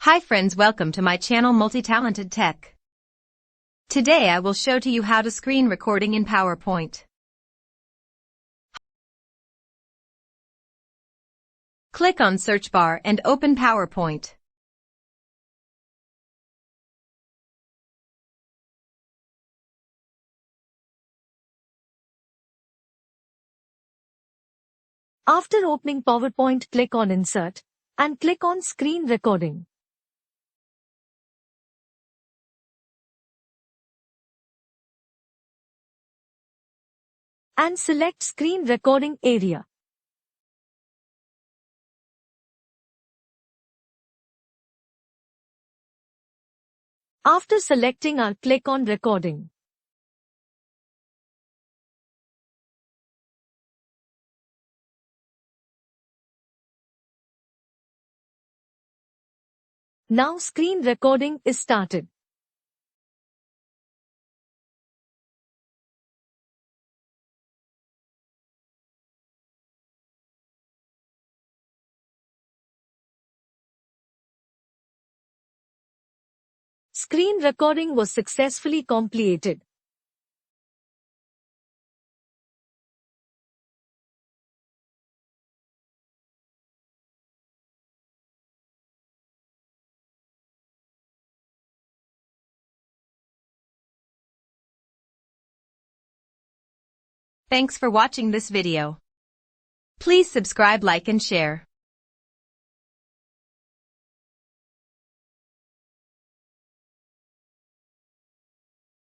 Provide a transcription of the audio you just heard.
Hi friends, welcome to my channel Multi-Talented Tech. Today I will show to you how to screen recording in PowerPoint. Click on search bar and open PowerPoint. After opening PowerPoint, click on Insert and click on Screen Recording. And select Screen Recording area. After selecting click on Recording. Now screen recording is started. Screen recording was successfully completed. Thanks for watching this video. Please subscribe, like and share.